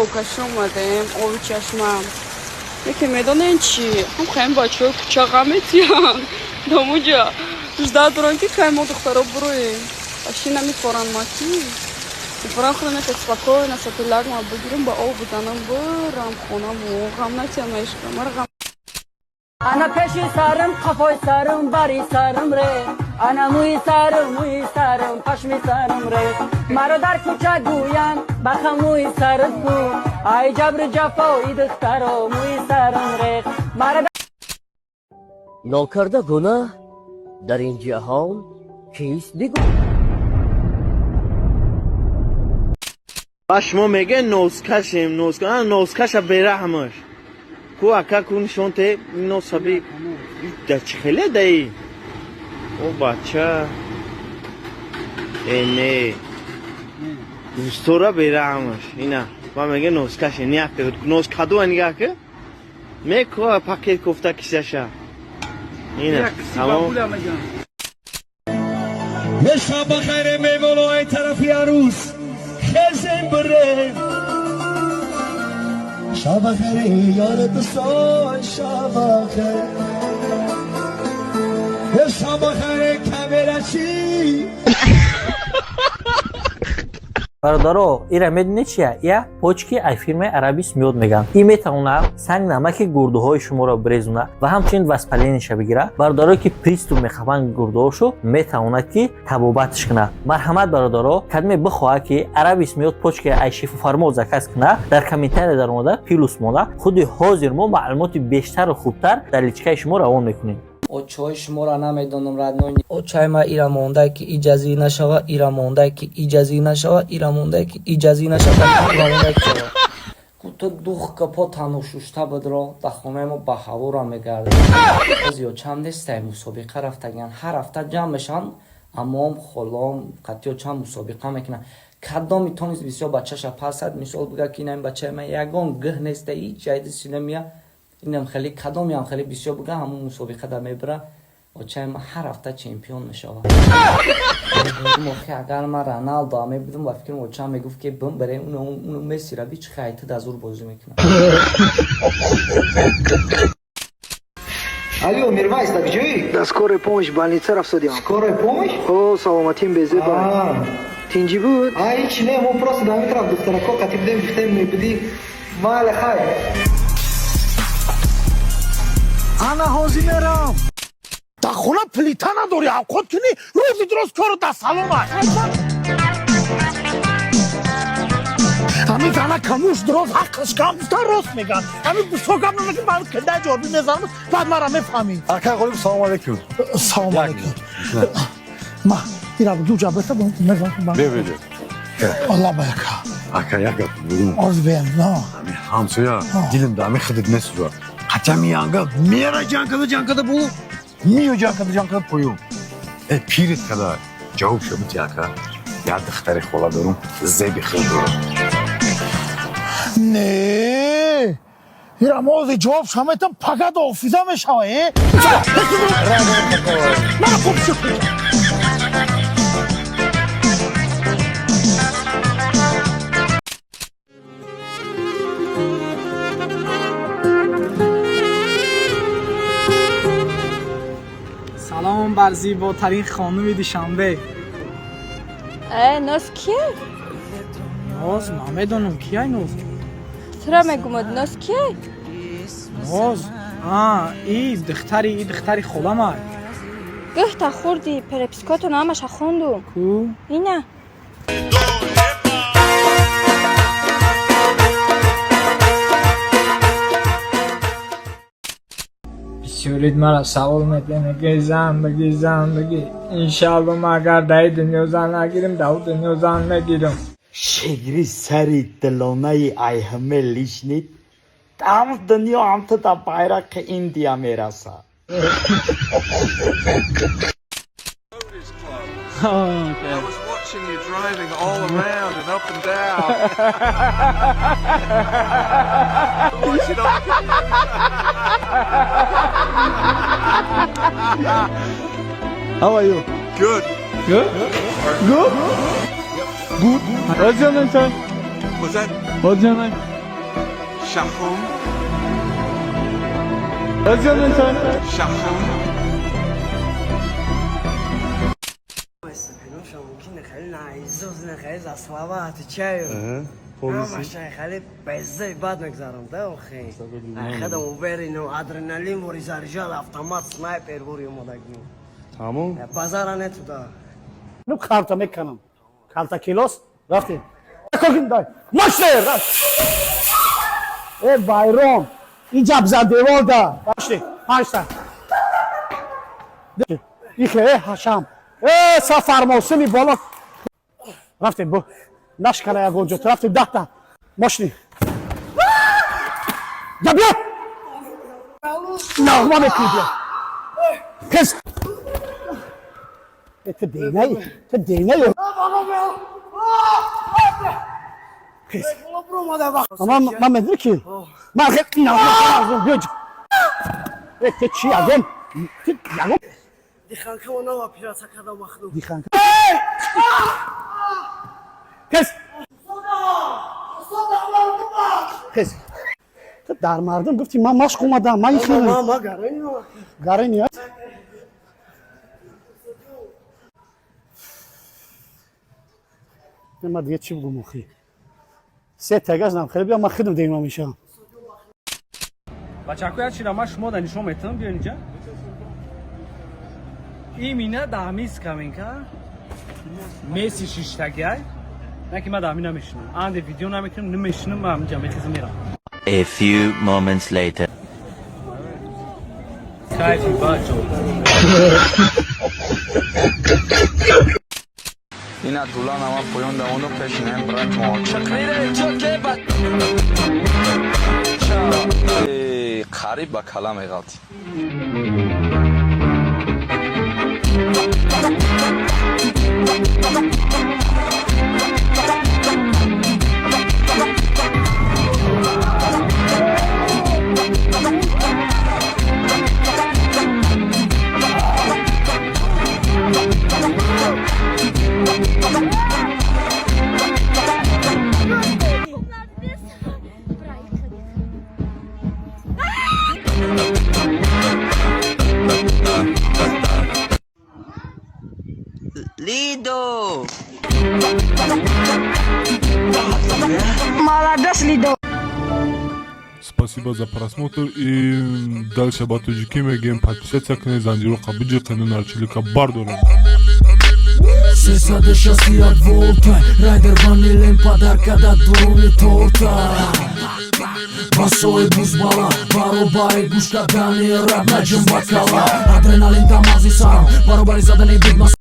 آوکش اومدیم آبی چشمم یکی میدانین چی؟ هم خیلی بچه های کوچه غمتی هم داموجا 18 دوران که خیلی ما دخترها برویم باشی نمیخورن ما کی میخورن خودم یک اسپاکوی نسطلاک ما بگیرم با آب بزنم برم خونم و غم نتیم عشقم مرا غم انا پیشی سرم قفای سرم بری سرم ره انا موی سرم پشمی سرم ره مرا در کوچه گوین بخم موی سرت کو ای جبر جفایی دخترا موی سرم ره مرا ناکرده گناه در این جهان کیست بگو باش ما میگه نوزکشیم نوزکش بیرحمش کو اکا کون شونته نو سبی در چخله دایی او بچه اینه دوستورا بیرحمش اینا ما میگه نوزکشیم نیاکته نوزکادو نگاه که میکو پاکت کفته کسیشه اینا تمام شب بخیر میمونای طرفی عروس خزم بره شب بخیر یار دوستان شب بخیر شب بخیر کامرچی برادرو ایره میدونی چیه؟ یه پوچکی ای فیلم عربی میاد میگن این میتونه سنگ نمک گرده های شما را بریزونه و همچنین وسپلینش بگیره برادرو که پریستو میخوان گرده هاشو میتونه که تبابتش کنه مرحمت برادرو کدمی بخواه که عربی میاد پوچکی ای شیف فرمود زکس کنه در کامنتر در مورد پیلوس مولا خودی حاضر ما معلومات بیشتر و خوبتر در لیچکای شما روان میکنیم او چای شما را نمیدونم رد نونی او چای ما ایرا مونده که اجازی نشوه ایرا مونده که اجازی نشوه ایرا مونده که اجازی نشوه ایرا مونده که تو دوخ کپا تنوشوشتا بدرا در خونه ما به هوا را میگرده از یا چند دسته مسابقه رفتگن هر هفته جمع میشن امام خلام قطعا چند مسابقه میکنن کدام میتونست بسیار بچه‌ش پسد مثال بگه که این بچه من یگان گه نیسته ای جای سینما اینم خیلی کدامی هم خیلی بسیار بگه همون مسابقه در میبره و چه هر هفته چمپیون میشوه موقع اگر من رونالدو هم میبودم و فکرم وچه هم میگفت که بم بره اونو مسی را بیچ خیلی دزور بازی میکنه Алло, Мирвайс, так جوی؟ Да скорой помощь в больнице رفتیم. Скорая помощь? О, سلامتیم بزه با. تینجی بود؟ هیچ نه ما просто داریم طرف دکتر کو قطب دیم گفتیم میبودی مال خیر. انا حاضی میرم تا خونه پلیتا نداری خود کنی روزی درست کارو در سالن همین زنه کموش درست حقش کم درست میگن همین بسوگم نمیگن بعد کنده جاربی میزنم بعد مرا میفهمی اکا قولیم سلام علیکم سلام علیکم ما ایرا دو جابتا بون میزنم ببینید الله برکه اکا یک بودم از بیم نه همین همسویا دیلم دامی خدت نسوزا قچا میانگا میرا جانکده بو میو جانکده پویو پیرت kadar جواب شو متیاکا یا دختری خولا دارم زیبی خیلی دارم نه ایرا موزی جواب شمیتم پگد آفیزه میشوه من خوب شد سلام بر زیباترین خانم دوشنبه ناز کیه؟ ناز نمیدونم کیه ناز چرا میگم ناز کیه؟ ناز ای دختری خودم گفت خوردی پرپسکاتو نامش خوندم کو؟ اینه بسیارید مرا سوال میکنه که زن بگی انشالله ما اگر در دنیا زن نگیریم در دنیا زن نگیرم شگری سری دلانه ای همه لیشنید تمام دنیا هم تا در bayrak ایندیا میرسه I was watching you driving all around and up and down. How are you? Good. Good? Good? Good? What's your name, sir? Was that What's your name? Shahum. Özledin sen. Shahum. ممكن خلينا عايزوزنا خايز اصلابات تشايو مش خلي بزي بعد نقزارم ده اخي خدموا بيرينو ادرينالين وريزا رجال автомат سنايبر وري موداگنو Tamam. بازار نتو ده Ну карта меканам. Карта килос. Рафтим. Кокин дай. Машер. Байрон. Инҷа бза девор да. Башли. Панчта. Ихе ҳашам. Сафар мосими боло. Рафтим бу. Нашкара ягонҷо. Рафтим дахта. Машни. Ҷабия. Нағма мекуди. Кес. Ты дейнай. Ты дейнай. Кес. Ama medir ki. Market nağma göç. Te çi agom. Te agom. دخانك وانا وابيرات هكذا مخلوق Dixan. Kes. Kes. Te darmardım gufti ma maşkumadan ma yıkını. ماما قرينو Garın ya. Nema diye çiv gumuxi. Se tegazam khirbiya ma khidm deymam inşallah. Бачакоя чира ма шумо да нишон метавам биён инҷа. Имина дами скаминка. Месси шиштагай. Наки ма дами намешинам. Анде видео намекунам, намешинам, ма аминҷа мехизам мирам. A few moments later. Кайфи бачо. Ина дула нама поён да оно пешинем брат мо. Чакрире чоке ба. Қариб ба калам меғалт. Lido. Молодец, Лидо. Спасибо за просмотр и дальше батуджики мегем подписаться к незанжиру кабиджи канал арчилика бардором. Сесаде шаси от волта, райдер ванилен подарка да дуруни торта. Басои бузбала, баробари гушка дани раб наҷм бакала. Адреналин тамази сарам, баробари задани бидмас.